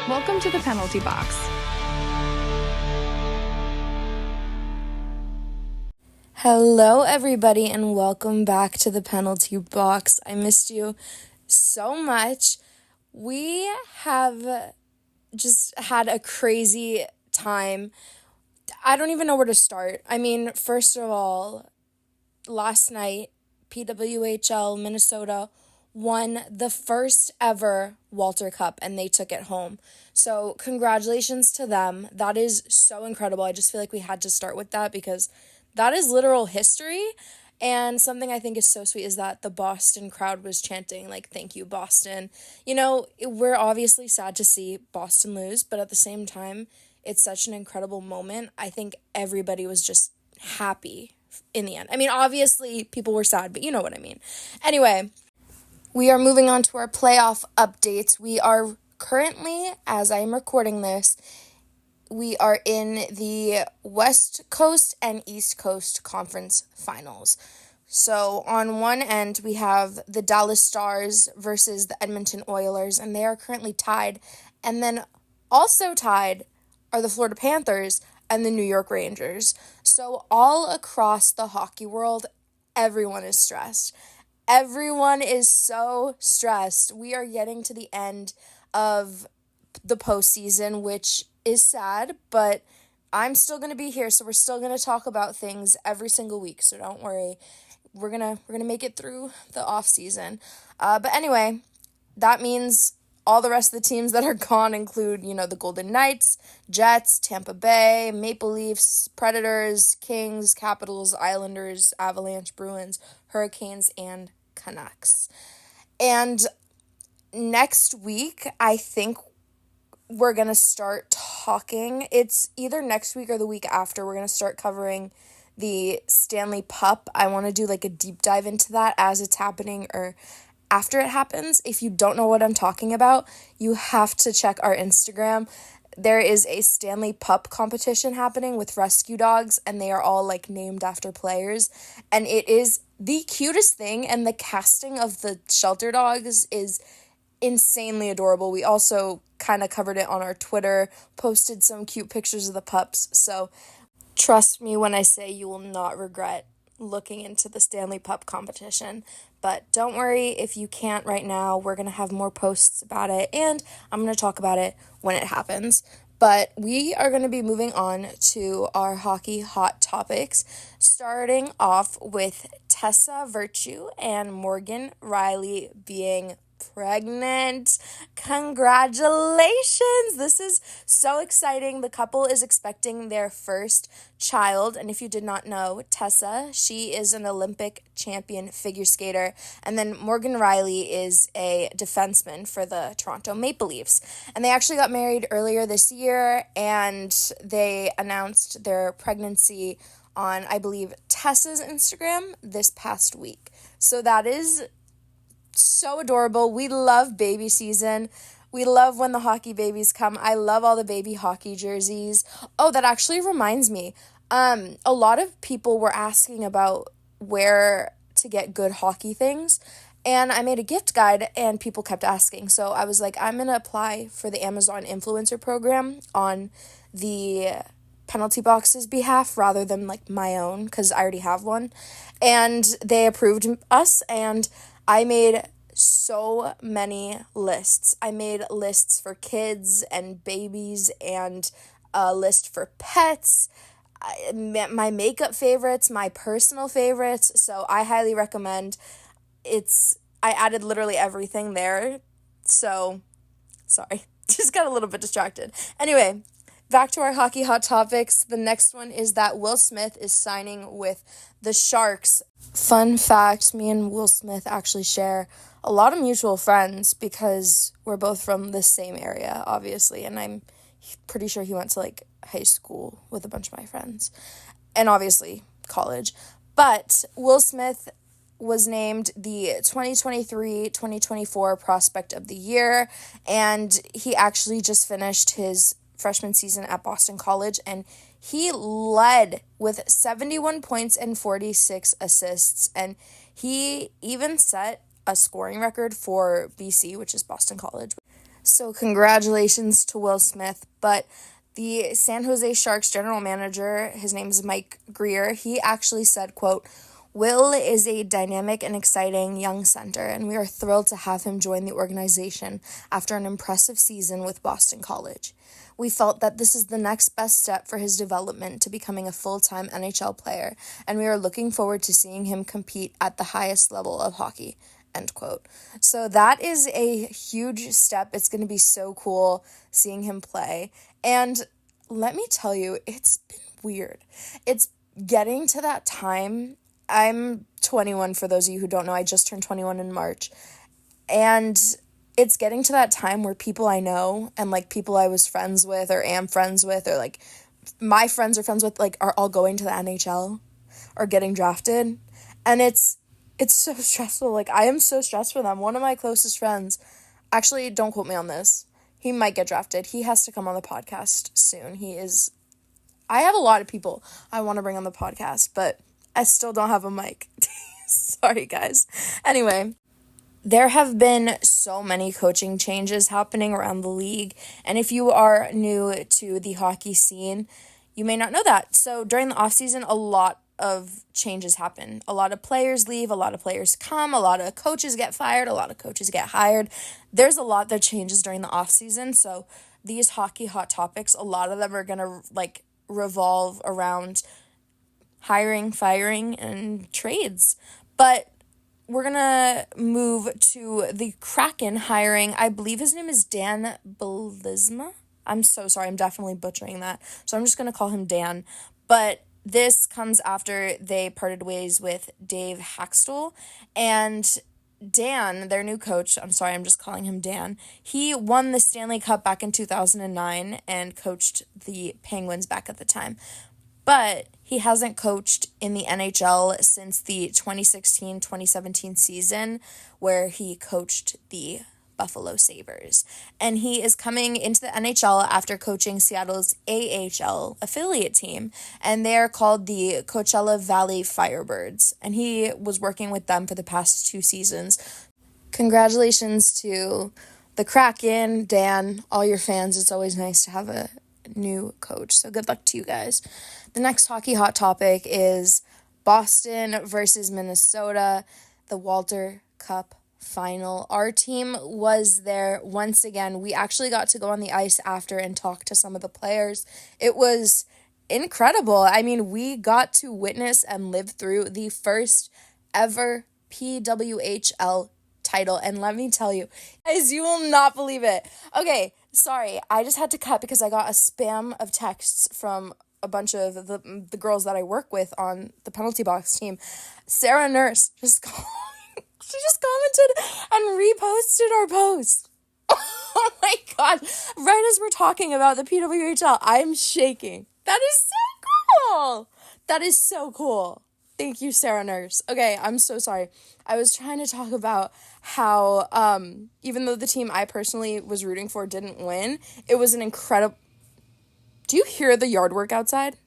Welcome to the penalty box. Hello, everybody, and welcome back to the penalty box. I missed you so much. We have just had a crazy time. I don't even know where to start. I mean, first of all, last night, PWHL Minnesota won the first ever Walter Cup, and they took it home. So congratulations to them. That is so incredible. I just feel like we had to start with that because that is literal history. And something I think is so sweet is that the Boston crowd was chanting, like, thank you, Boston. You know, we're obviously sad to see Boston lose, but at the same time, it's such an incredible moment. I think everybody was just happy in the end. I mean, obviously, people were sad, but you know what I mean. Anyway, we are moving on to our playoff updates. We are currently, as I am recording this, we are in the West Coast and East Coast Conference Finals. So on one end, we have the Dallas Stars versus the Edmonton Oilers, and they are currently tied. And then also tied are the Florida Panthers and the New York Rangers. So all across the hockey world, everyone is stressed. Everyone is so stressed. We are getting to the end of the postseason, which is sad, but I'm still going to be here, so we're still going to talk about things every single week, so don't worry. We're gonna make it through the off season. But anyway, that means all the rest of the teams that are gone include, the Golden Knights, Jets, Tampa Bay, Maple Leafs, Predators, Kings, Capitals, Islanders, Avalanche, Bruins, Hurricanes, and Canucks. And next week, I think we're going to start talking. It's either next week or the week after. We're going to start covering the Stanley Cup. I want to do like a deep dive into that as it's happening or after it happens. If you don't know what I'm talking about, you have to check our Instagram. There is a Stanley Cup competition happening with rescue dogs, and they are all like named after players. And it is the cutest thing, and the casting of the shelter dogs is insanely adorable. We also kind of covered it on our Twitter, posted some cute pictures of the pups. So trust me when I say you will not regret looking into the Stanley Cup competition. But don't worry if you can't right now. We're going to have more posts about it, and I'm going to talk about it when it happens. But we are going to be moving on to our hockey hot topics, starting off with Tessa Virtue and Morgan Rielly being pregnant. Congratulations! This is so exciting. The couple is expecting their first child, and if you did not know, Tessa, she is an Olympic champion figure skater, and then Morgan Rielly is a defenseman for the Toronto Maple Leafs. And they actually got married earlier this year, and they announced their pregnancy on, I believe, Tessa's Instagram this past week. So that is so adorable. We love baby season. We love when the hockey babies come. I love all the baby hockey jerseys. Oh, that actually reminds me. A lot of people were asking about where to get good hockey things, and I made a gift guide and people kept asking. So I was like, I'm going to apply for the Amazon influencer program on the penalty box's behalf rather than like my own, because I already have one. And they approved us, and I made so many lists. I made lists for kids and babies and a list for pets, my makeup favorites, my personal favorites. So I highly recommend. I added literally everything there. So, sorry, just got a little bit distracted. Anyway, back to our hockey hot topics. The next one is that Will Smith is signing with the Sharks. Fun fact, me and Will Smith actually share a lot of mutual friends because we're both from the same area, obviously, and I'm pretty sure he went to like high school with a bunch of my friends, and obviously college. But Will Smith was named the 2023-2024 Prospect of the Year, and he actually just finished his freshman season at Boston College, and he led with 71 points and 46 assists, and he even set a scoring record for BC, which is Boston College. So congratulations to Will Smith, but the San Jose Sharks general manager, his name is Mike Grier, he actually said, quote, "Will is a dynamic and exciting young center, and we are thrilled to have him join the organization after an impressive season with Boston College. We felt that this is the next best step for his development to becoming a full-time NHL player, and we are looking forward to seeing him compete at the highest level of hockey." End quote. So that is a huge step. It's going to be so cool seeing him play. And let me tell you, it's been weird. It's getting to that time. I'm 21, for those of you who don't know. I just turned 21 in March. And it's getting to that time where people I know and, like, people I was friends with or am friends with or, like, my friends are friends with, like, are all going to the NHL or getting drafted. And it's so stressful. Like, I am so stressed for them. One of my closest friends, actually, don't quote me on this, he might get drafted. He has to come on the podcast soon. I have a lot of people I want to bring on the podcast, but I still don't have a mic. Sorry, guys. Anyway, there have been so many coaching changes happening around the league, and if you are new to the hockey scene, you may not know that. So during the offseason, a lot of changes happen. A lot of players leave, a lot of players come, a lot of coaches get fired, a lot of coaches get hired. There's a lot that changes during the offseason, so these hockey hot topics, a lot of them are going to, like, revolve around hiring, firing, and trades. But we're going to move to the Kraken hiring, I believe his name is Dan Belizma. I'm so sorry, I'm definitely butchering that. So I'm just going to call him Dan. But this comes after they parted ways with Dave Haxtell. And Dan, their new coach, I'm sorry, I'm just calling him Dan, he won the Stanley Cup back in 2009 and coached the Penguins back at the time. But he hasn't coached in the NHL since the 2016-2017 season, where he coached the Buffalo Sabres. And he is coming into the NHL after coaching Seattle's AHL affiliate team, and they are called the Coachella Valley Firebirds, and he was working with them for the past 2 seasons. Congratulations to the Kraken, Dan, all your fans. It's always nice to have a new coach, so good luck to you guys. The next hockey hot topic is Boston versus Minnesota, the Walter Cup final. Our team was there once again. We actually got to go on the ice after and talk to some of the players. It was incredible. I mean, we got to witness and live through the first ever PWHL title, and let me tell you, guys, you will not believe it. Okay, sorry, I just had to cut because I got a spam of texts from a bunch of the girls that I work with on the penalty box team. Sarah Nurse just she just commented and reposted our post. Oh my god, right as we're talking about the PWHL, I'm shaking. That is so cool. That is so cool. Thank you, Sarah Nurse. Okay, I'm so sorry. I was trying to talk about how, even though the team I personally was rooting for didn't win, it was an incredible... Do you hear the yard work outside?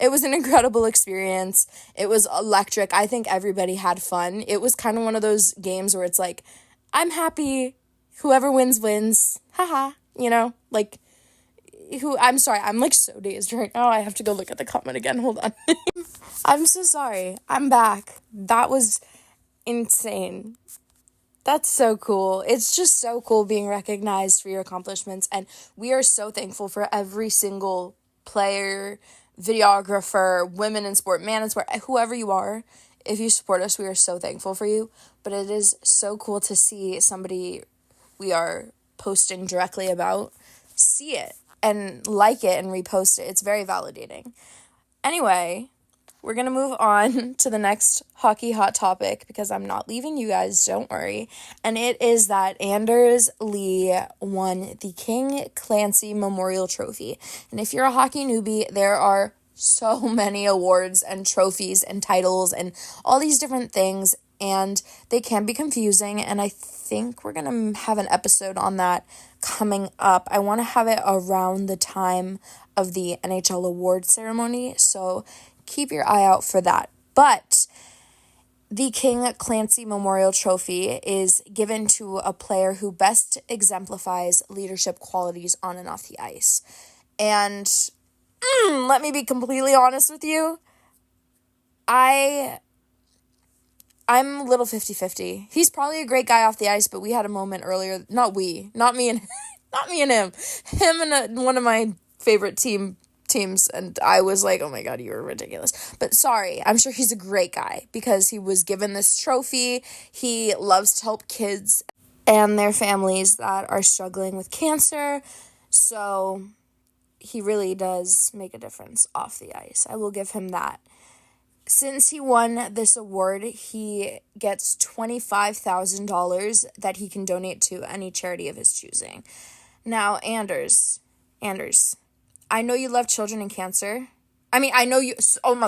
It was an incredible experience. It was electric. I think everybody had fun. It was kind of one of those games where it's like, I'm happy. Whoever wins, wins. Haha. You know, like... I'm sorry, I'm like so dazed right now. I have to go look at the comment again. Hold on. I'm so sorry. I'm back. That was insane. That's so cool. It's just so cool being recognized for your accomplishments, and we are so thankful for every single player, videographer, women in sport, man in sport, whoever you are. If you support us, we are so thankful for you. But it is so cool to see somebody we are posting directly about see it and like it and repost it. It's very validating. Anyway, we're going to move on to the next hockey hot topic because I'm not leaving you guys, don't worry. And it is that Anders Lee won the King Clancy Memorial Trophy. And if you're a hockey newbie, there are so many awards and trophies and titles and all these different things, and they can be confusing, and I think we're going to have an episode on that coming up. I want to have it around the time of the NHL award ceremony, so keep your eye out for that. But The King Clancy Memorial Trophy is given to a player who best exemplifies leadership qualities on and off the ice. And let me be completely honest with you. I'm a little 50-50. He's probably a great guy off the ice, but we had a moment earlier. Not me and him. Him and one of my favorite teams, and I was like, oh my God, you were ridiculous. But sorry, I'm sure he's a great guy because he was given this trophy. He loves to help kids and their families that are struggling with cancer. So he really does make a difference off the ice. I will give him that. Since he won this award, he gets $25,000 that he can donate to any charity of his choosing. Now, Anders, I know you love children and cancer. I know you... Oh my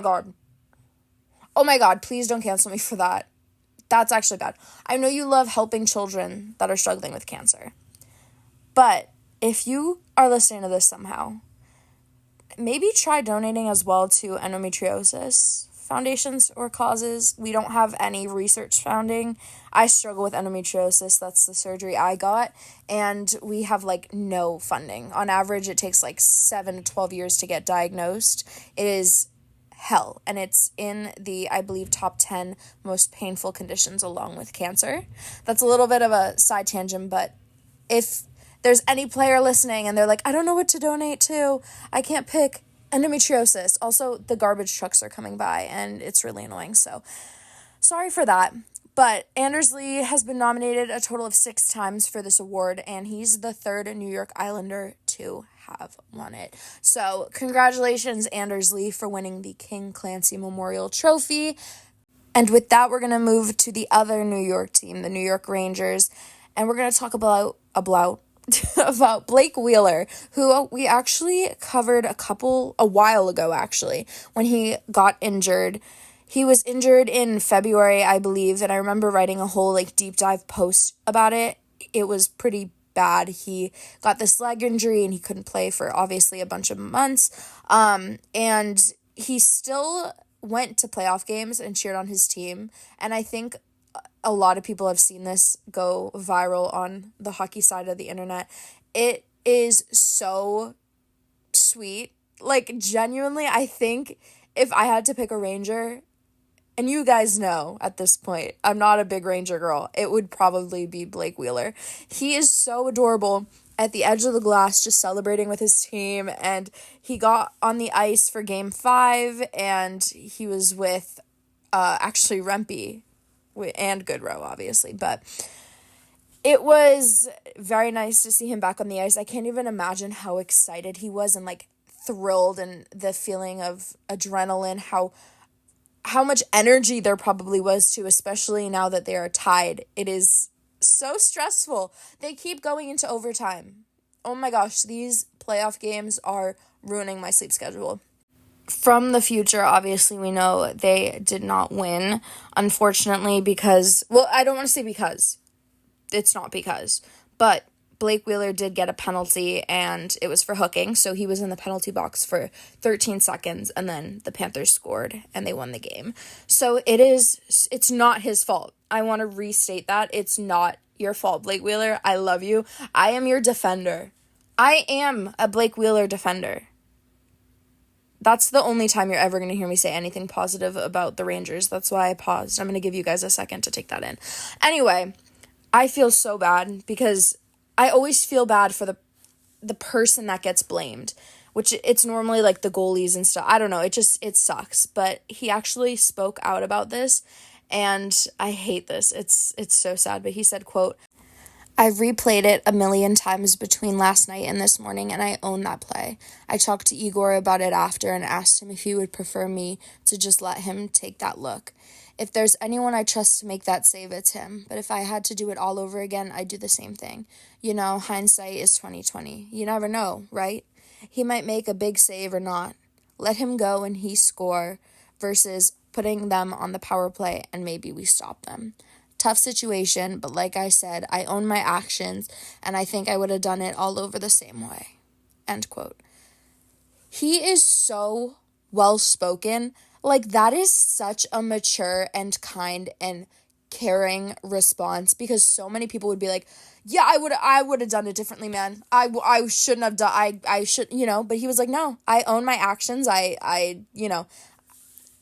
God, please don't cancel me for that. That's actually bad. I know you love helping children that are struggling with cancer. But if you are listening to this somehow, maybe try donating as well to endometriosis foundations or causes. We don't have any research founding. I struggle with endometriosis. That's the surgery I got. And we have no funding. On average, it takes 7 to 12 years to get diagnosed. It is hell. And it's in the, I believe, top 10 most painful conditions along with cancer. That's a little bit of a side tangent, but if there's any player listening and they're like, I don't know what to donate to, I can't pick, endometriosis. Also, the garbage trucks are coming by and it's really annoying, so sorry for that. But Anders Lee has been nominated a total of 6 times for this award, and he's the 3rd New York Islander to have won it. So congratulations, Anders Lee, for winning the King Clancy Memorial Trophy. And with that, we're going to move to the other New York team, the New York Rangers, and we're going to talk about about Blake Wheeler, who we actually covered a while ago, actually, when he got injured. He was injured in February, I believe, and I remember writing a whole deep dive post about it. It was pretty bad. He got this leg injury and he couldn't play for obviously a bunch of months. And he still went to playoff games and cheered on his team. And I think a lot of people have seen this go viral on the hockey side of the internet. It is so sweet. Genuinely, I think if I had to pick a Ranger, and you guys know at this point, I'm not a big Ranger girl, it would probably be Blake Wheeler. He is so adorable at the edge of the glass, just celebrating with his team, and he got on the ice for Game 5, and he was with actually Rempe and Goodrow, obviously, but it was very nice to see him back on the ice. I can't even imagine how excited he was and thrilled, and the feeling of adrenaline, how much energy there probably was too, especially now that they are tied. It is so stressful. They keep going into overtime. Oh my gosh, these playoff games are ruining my sleep schedule. From the future, obviously, we know they did not win, unfortunately, because, well, I don't want to say because. It's not because. But Blake Wheeler did get a penalty, and it was for hooking, so he was in the penalty box for 13 seconds, and then the Panthers scored, and they won the game. So it's not his fault. I want to restate that. It's not your fault, Blake Wheeler. I love you. I am your defender. I am a Blake Wheeler defender. That's the only time you're ever going to hear me say anything positive about the Rangers. That's why I paused. I'm going to give you guys a second to take that in. Anyway, I feel so bad because I always feel bad for the person that gets blamed, which it's normally the goalies and stuff. I don't know. It sucks. But he actually spoke out about this, and I hate this. It's so sad. But he said, quote, I've replayed it a million times between last night and this morning, and I own that play. I talked to Igor about it after and asked him if he would prefer me to just let him take that look. If there's anyone I trust to make that save, it's him. But if I had to do it all over again, I'd do the same thing. Hindsight is 20/20. You never know, right? He might make a big save or not. Let him go and he score versus putting them on the power play and maybe we stop them. Tough situation, but like I said, I own my actions, and I think I would have done it all over the same way. End quote. He is so well-spoken. Like, that is such a mature and kind and caring response, because so many people would be like, yeah, I would have done it differently, man. I shouldn't have done, I should, but he was like, no, I own my actions. I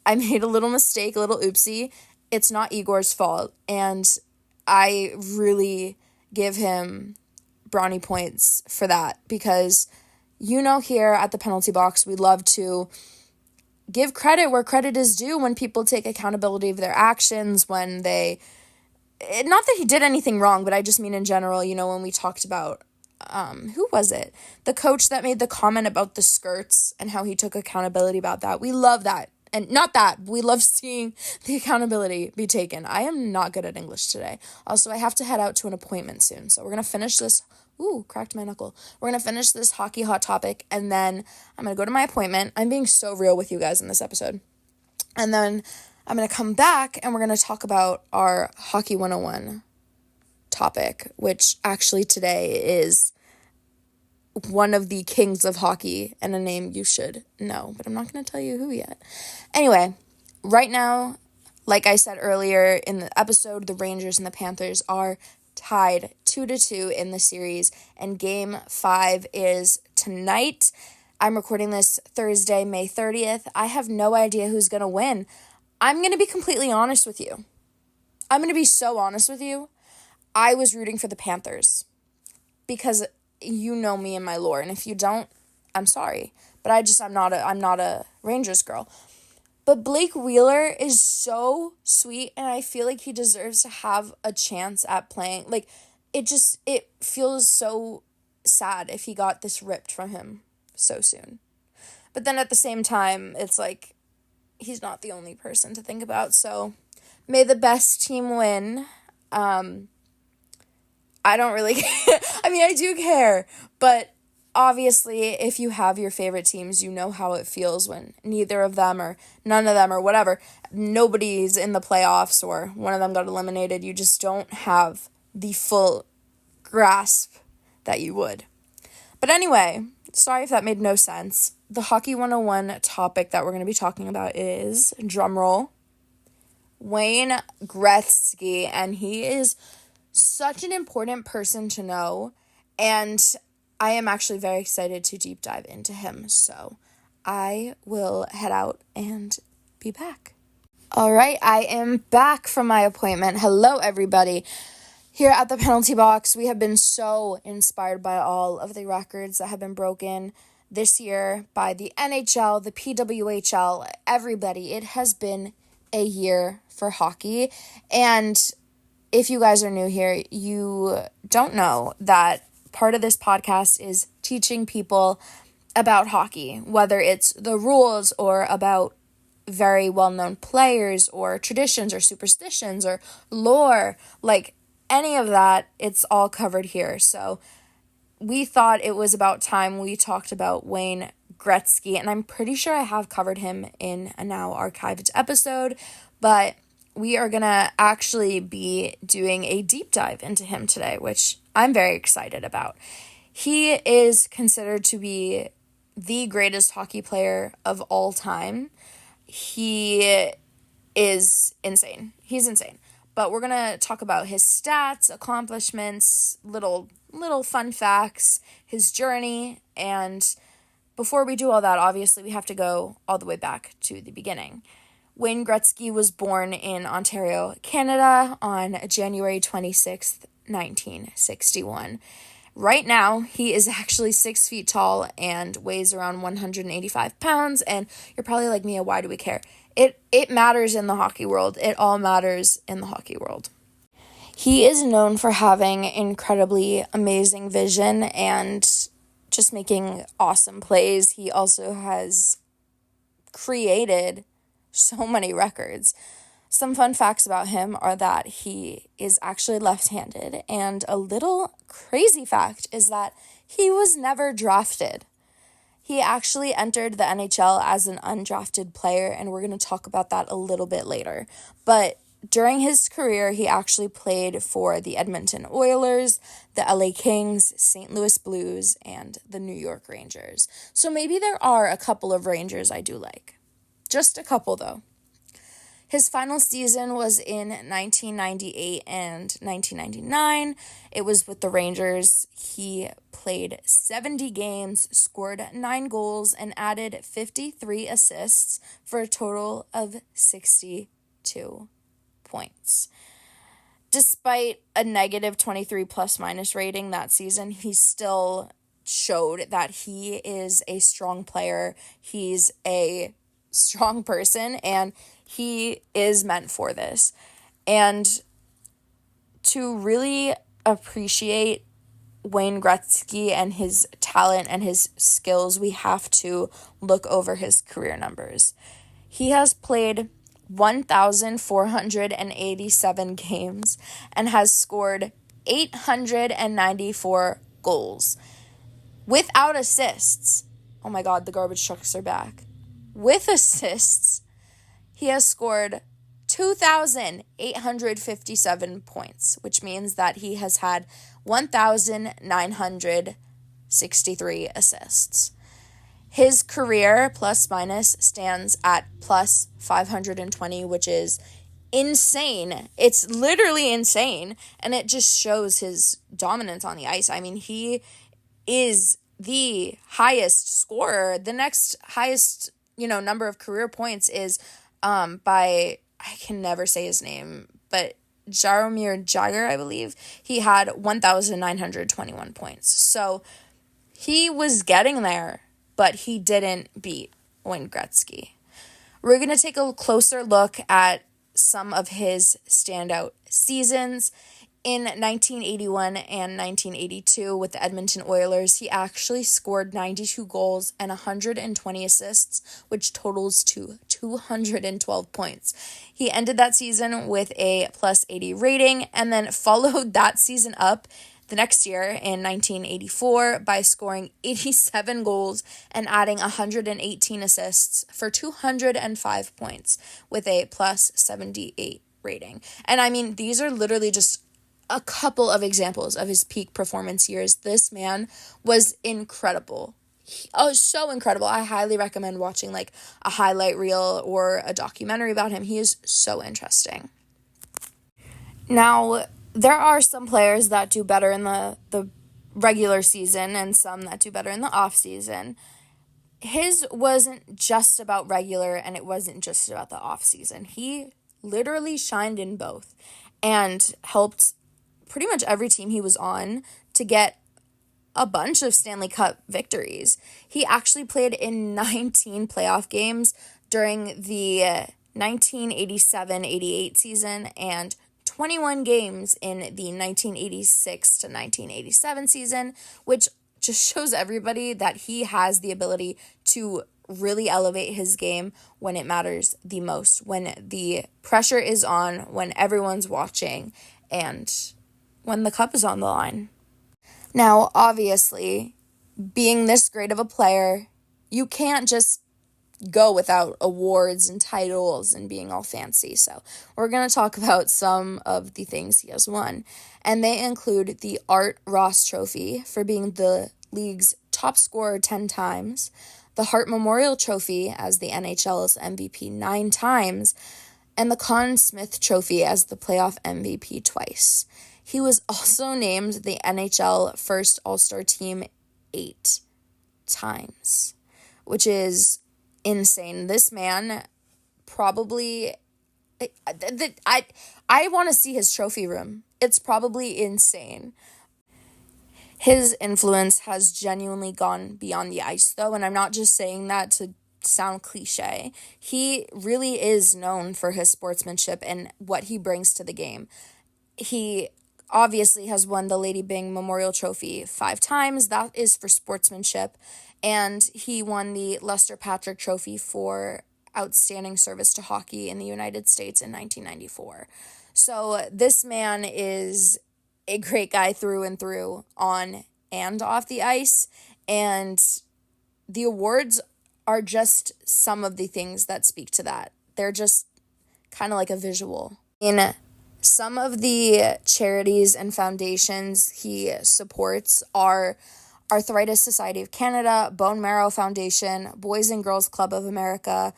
made a little mistake, a little oopsie. It's not Igor's fault. And I really give him brownie points for that, because, here at the penalty box, we love to give credit where credit is due when people take accountability of their actions, when they, not that he did anything wrong, but I just mean in general, when we talked about, who was it? The coach that made the comment about the skirts and how he took accountability about that. We love that. And not that, we love seeing the accountability be taken. I am not good at English today. Also, I have to head out to an appointment soon. So we're going to finish this. Ooh, cracked my knuckle. We're going to finish this hockey hot topic, and then I'm going to go to my appointment. I'm being so real with you guys in this episode. And then I'm going to come back, and we're going to talk about our Hockey 101 topic, which actually today is one of the kings of hockey and a name you should know, but I'm not going to tell you who yet. Anyway, right now, like I said earlier in the episode, the Rangers and the Panthers are tied 2-2 in the series, and Game 5 is tonight. I'm recording this Thursday, May 30th. I have no idea who's going to win. I'm going to be completely honest with you. I'm going to be so honest with you. I was rooting for the Panthers because you know me and my lore, and if you don't, I'm sorry. But I'm not a Rangers girl. But Blake Wheeler is so sweet, and I feel like he deserves to have a chance at playing. Like, it feels so sad if he got this ripped from him so soon. But then at the same time, it's like, he's not the only person to think about, so may the best team win. I don't really care. I mean, I do care, but obviously, if you have your favorite teams, you know how it feels when neither of them or none of them or whatever, nobody's in the playoffs or one of them got eliminated. You just don't have the full grasp that you would. But anyway, sorry if that made no sense. The Hockey 101 topic that we're going to be talking about is, drumroll, Wayne Gretzky, and he is such an important person to know, and I am actually very excited to deep dive into him, so I will head out and be back. All right, I am back from my appointment. Hello, everybody. Here at the penalty box, we have been so inspired by all of the records that have been broken this year by the NHL, the PWHL, everybody. It has been a year for hockey, and if you guys are new here, you don't know that part of this podcast is teaching people about hockey, whether it's the rules or about very well-known players or traditions or superstitions or lore, like any of that, it's all covered here. So we thought it was about time we talked about Wayne Gretzky, and I'm pretty sure I have covered him in a now archived episode, but we are going to actually be doing a deep dive into him today, which I'm very excited about. He is considered to be the greatest hockey player of all time. He is insane. He's insane. But we're going to talk about his stats, accomplishments, little fun facts, his journey, and before we do all that, obviously we have to go all the way back to the beginning. Wayne Gretzky was born in Ontario, Canada on January 26th, 1961. Right now, he is actually 6 feet tall and weighs around 185 pounds, and you're probably like, Mia, why do we care? It matters in the hockey world. It all matters in the hockey world. He is known for having incredibly amazing vision and just making awesome plays. He also has created so many records. Some fun facts about him are that he is actually left-handed, and a little crazy fact is that he was never drafted. He actually entered the NHL as an undrafted player, and we're going to talk about that a little bit later. But during his career, he actually played for the Edmonton Oilers, the LA Kings, St. Louis Blues, and the New York Rangers. So maybe there are a couple of Rangers I do like. Just a couple, though. His final season was in 1998 and 1999. It was with the Rangers. He played 70 games, scored 9 goals, and added 53 assists for a total of 62 points. Despite a negative 23 plus minus rating that season, he still showed that he is a strong player. He's a strong person, and he is meant for this. And to really appreciate Wayne Gretzky and his talent and his skills, we have to look over his career numbers. He has played 1,487 games and has scored 894 goals without assists. Oh my God, the garbage trucks are back. With assists, he has scored 2,857 points, which means that he has had 1,963 assists. His career plus minus stands at plus 520, which is insane. It's literally insane, and it just shows his dominance on the ice. I mean, he is the highest scorer. The next highest, number of career points is by, I can never say his name, but Jaromir Jagr, I believe. He had 1,921 points. So he was getting there, but he didn't beat Wayne Gretzky. We're going to take a closer look at some of his standout seasons. In 1981 and 1982 with the Edmonton Oilers, he actually scored 92 goals and 120 assists, which totals to 212 points. He ended that season with a plus 80 rating and then followed that season up the next year in 1984 by scoring 87 goals and adding 118 assists for 205 points with a plus 78 rating. And I mean, these are literally just a couple of examples of his peak performance years. This man was incredible. So incredible. I highly recommend watching like a highlight reel or a documentary about him. He is so interesting. Now, there are some players that do better in the regular season and some that do better in the off season. His wasn't just about regular and it wasn't just about the off season. He literally shined in both and helped pretty much every team he was on to get a bunch of Stanley Cup victories. He actually played in 19 playoff games during the 1987-88 season and 21 games in the 1986 to 1987 season, which just shows everybody that he has the ability to really elevate his game when it matters the most, when the pressure is on, when everyone's watching, and when the cup is on the line. Now, obviously, being this great of a player, you can't just go without awards and titles and being all fancy. So we're going to talk about some of the things he has won. And they include the Art Ross Trophy for being the league's top scorer 10 times, the Hart Memorial Trophy as the NHL's MVP 9 times, and the Conn Smythe Trophy as the playoff MVP twice. He was also named the NHL First All-Star Team 8 times, which is insane. This man probably, I want to see his trophy room. It's probably insane. His influence has genuinely gone beyond the ice, though, and I'm not just saying that to sound cliche. He really is known for his sportsmanship and what he brings to the game. He obviously has won the Lady Byng Memorial Trophy 5 times. That is for sportsmanship. And he won the Lester Patrick Trophy for outstanding service to hockey in the United States in 1994. So this man is a great guy through and through, on and off the ice. And the awards are just some of the things that speak to that. They're just kind of like a visual. In some of the charities and foundations he supports are Arthritis Society of Canada, Bone Marrow Foundation, Boys and Girls Club of America,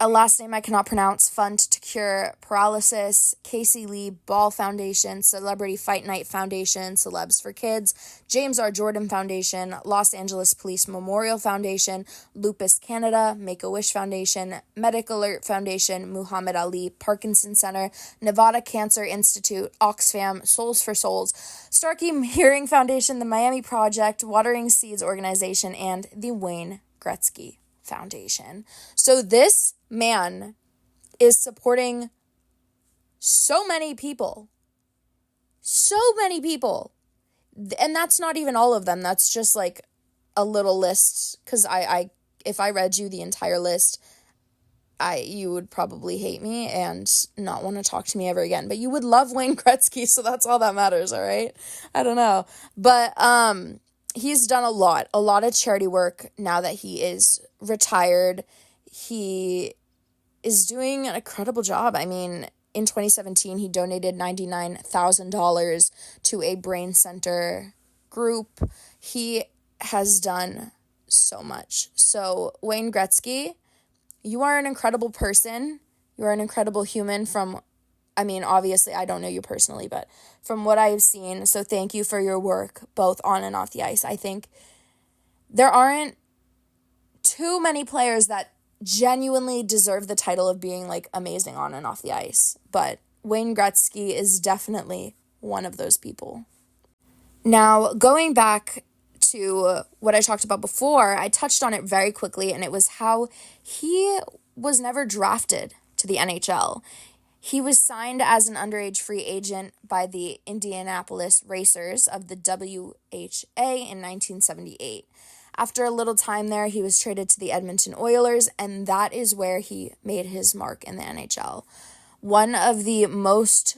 a last name I cannot pronounce, Fund to Cure Paralysis, Casey Lee Ball Foundation, Celebrity Fight Night Foundation, Celebs for Kids, James R. Jordan Foundation, Los Angeles Police Memorial Foundation, Lupus Canada, Make-A-Wish Foundation, Medic Alert Foundation, Muhammad Ali Parkinson Center, Nevada Cancer Institute, Oxfam, Souls for Souls, Starkey Hearing Foundation, the Miami Project, Watering Seeds Organization, and the Wayne Gretzky Foundation. So this man is supporting so many people. And that's not even all of them. That's just like a little list, because I if I read you the entire list, you would probably hate me and not want to talk to me ever again. But you would love Wayne Gretzky, so that's all that matters, all right? I don't know. But he's done a lot of charity work now that he is retired. He is doing an incredible job. I mean, in 2017, he donated $99,000 to a brain center group. He has done so much. So, Wayne Gretzky, you are an incredible person. You are an incredible human obviously, I don't know you personally, but from what I've seen, so thank you for your work, both on and off the ice. I think there aren't too many players that genuinely deserve the title of being, like, amazing on and off the ice, but Wayne Gretzky is definitely one of those people. Now, going back to what I talked about before, I touched on it very quickly, and it was how he was never drafted to the NHL. He was signed as an underage free agent by the Indianapolis Racers of the WHA in 1978. After a little time there, he was traded to the Edmonton Oilers, and that is where he made his mark in the NHL. One of the most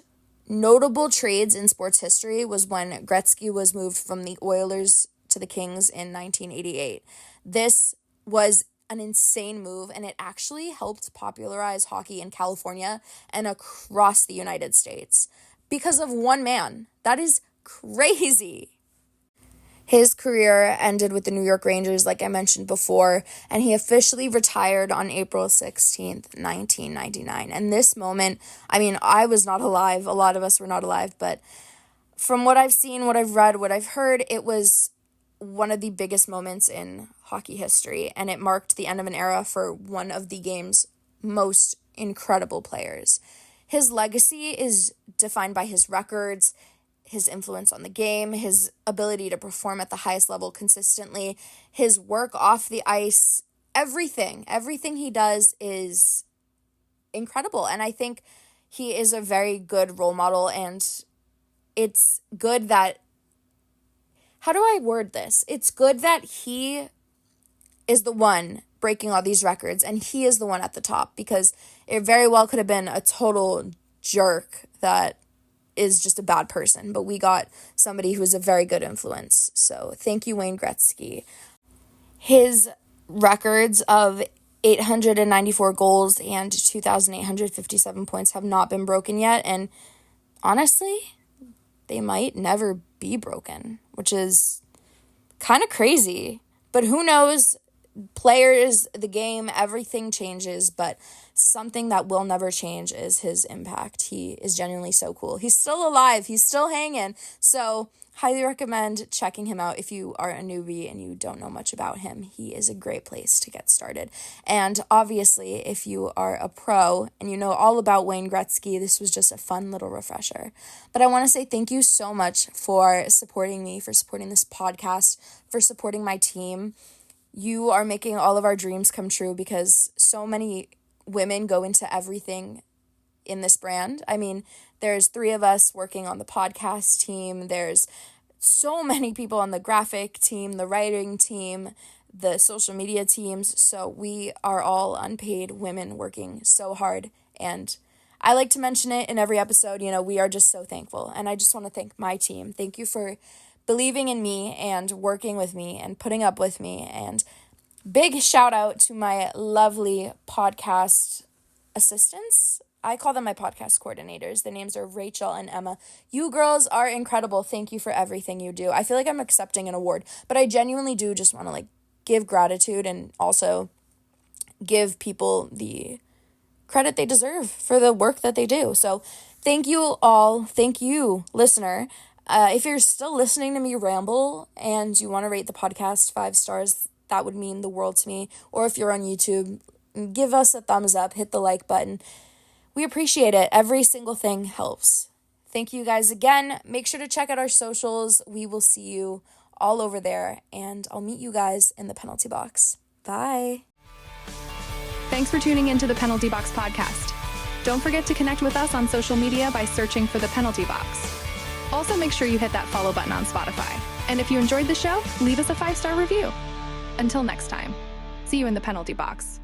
notable trades in sports history was when Gretzky was moved from the Oilers to the Kings in 1988. This was an insane move, and it actually helped popularize hockey in California and across the United States because of one man. That is crazy. His career ended with the New York Rangers, like I mentioned before, and he officially retired on April 16th, 1999. And this moment, I was not alive. A lot of us were not alive, but from what I've seen, what I've read, what I've heard, it was one of the biggest moments in hockey history, and it marked the end of an era for one of the game's most incredible players. His legacy is defined by his records, his influence on the game, his ability to perform at the highest level consistently, his work off the ice, everything he does is incredible. And I think he is a very good role model, and it's good that, how do I word this? It's good that he is the one breaking all these records, and he is the one at the top, because it very well could have been a total jerk that is just a bad person, but we got somebody who's a very good influence. So thank you, Wayne Gretzky. His records of 894 goals and 2,857 points have not been broken yet, and honestly, they might never be broken, which is kind of crazy. But who knows? Players, the game, everything changes, but something that will never change is his impact. He is genuinely so cool. He's still alive. He's still hanging. So highly recommend checking him out if you are a newbie and you don't know much about him. He is a great place to get started. And obviously, if you are a pro and you know all about Wayne Gretzky, this was just a fun little refresher. But I want to say thank you so much for supporting me, for supporting this podcast, for supporting my team. You are making all of our dreams come true, because so many women go into everything in this brand. There's 3 of us working on the podcast team. There's so many people on the graphic team, the writing team, the social media teams. So we are all unpaid women working so hard. And I like to mention it in every episode. We are just so thankful. And I just want to thank my team. Thank you for believing in me and working with me and putting up with me. And big shout out to my lovely podcast assistants. I call them my podcast coordinators. The names are Rachel and Emma. You girls are incredible. Thank you for everything you do. I feel like I'm accepting an award, but I genuinely do just want to give gratitude and also give people the credit they deserve for the work that they do. So thank you all. Thank you, listener. If you're still listening to me ramble and you want to rate the podcast 5 stars, that would mean the world to me. Or if you're on YouTube, give us a thumbs up, hit the like button. We appreciate it. Every single thing helps. Thank you guys again. Make sure to check out our socials. We will see you all over there, and I'll meet you guys in the penalty box. Bye. Thanks for tuning into the Penalty Box podcast. Don't forget to connect with us on social media by searching for the Penalty Box. Also, make sure you hit that follow button on Spotify. And if you enjoyed the show, leave us a 5-star review. Until next time, see you in the penalty box.